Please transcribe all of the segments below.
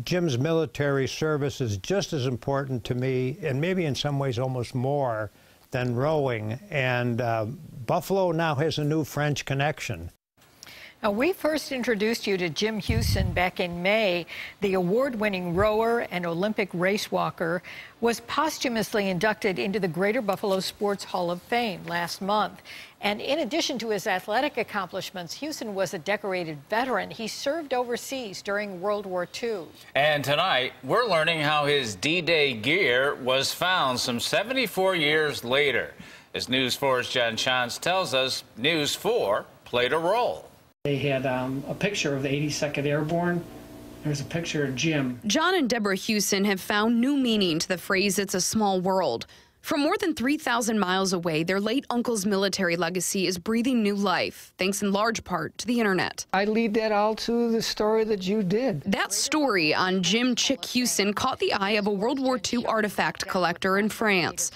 Jim's military service is just as important to me, and maybe in some ways almost more, than rowing. And Buffalo now has a new French connection. Now, we first introduced you to Jim Hughson back in May. The award-winning rower and Olympic race walker was posthumously inducted into the Greater Buffalo Sports Hall of Fame last month. And in addition to his athletic accomplishments, Hughson was a decorated veteran. He served overseas during World War II. And tonight, we're learning how his D-Day gear was found some 74 years later. As News 4's John Chance tells us, News 4 played a role. They had a picture of the 82nd Airborne. There's a picture of Jim. John and Deborah Hughson have found new meaning to the phrase, "It's a small world." From more than 3,000 miles away, their late uncle's military legacy is breathing new life, thanks in large part to the internet. I lead that all to the story that you did. That story on Jim Chick Hughson caught the eye of a World War II artifact collector in France.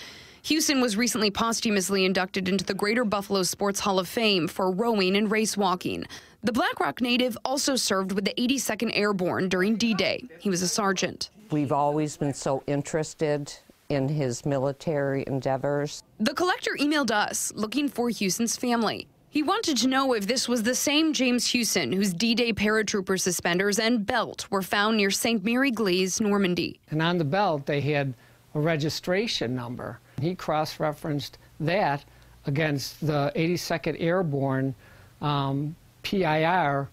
Hughson was recently posthumously inducted into the Greater Buffalo Sports Hall of Fame for rowing and race walking. The Black Rock native also served with the 82nd Airborne during D-Day. He was a sergeant. We've always been so interested in his military endeavors. The collector emailed us looking for Hughson's family. He wanted to know if this was the same James Hughson whose D-Day paratrooper suspenders and belt were found near St. Mary Glaze, Normandy. And on the belt, they had a registration number. He cross-referenced that against the 82nd Airborne PIR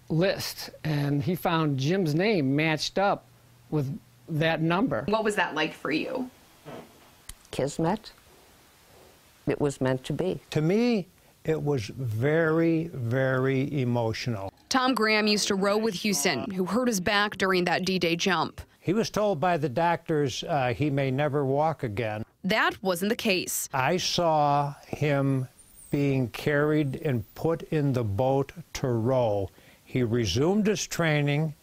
list, and he found Jim's name matched up with that number. What was that like for you? Kismet. It was meant to be. To me, it was very, very emotional. Tom Graham used to row with Hughson, who hurt his back during that D-Day jump. He was told by the doctors he may never walk again. That wasn't the case. I saw him being carried and put in the boat to row. He resumed his training.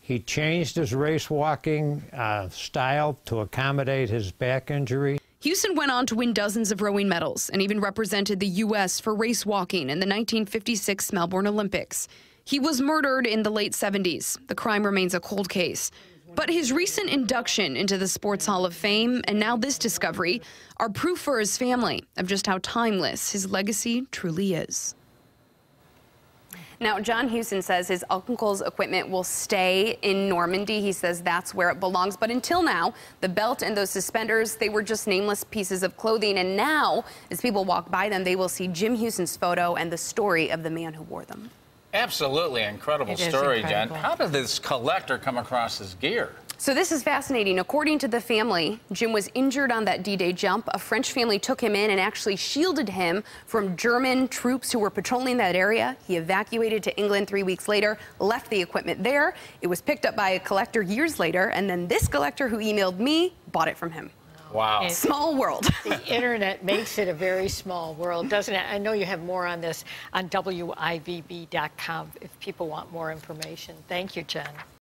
He changed his race walking style to accommodate his back injury. Hughson went on to win dozens of rowing medals and even represented the U.S. for race walking in the 1956 Melbourne Olympics. He was murdered in the late 70s. The crime remains a cold case. But his recent induction into the Sports Hall of Fame and now this discovery are proof for his family of just how timeless his legacy truly is. Now, John Hughson says his uncle's equipment will stay in Normandy. He says that's where it belongs. But until now, the belt and those suspenders, they were just nameless pieces of clothing. And now, as people walk by them, they will see Jim Hughson's photo and the story of the man who wore them. Absolutely incredible story, Jen. How did this collector come across his gear? So this is fascinating. According to the family, Jim was injured on that D-Day jump. A French family took him in and actually shielded him from German troops who were patrolling that area. He evacuated to England 3 weeks later, left the equipment there. It was picked up by a collector years later, and then this collector who emailed me bought it from him. Wow. Small world. The internet makes it a very small world, doesn't it? I know you have more on this on WIVB.com if people want more information. Thank you, Jen.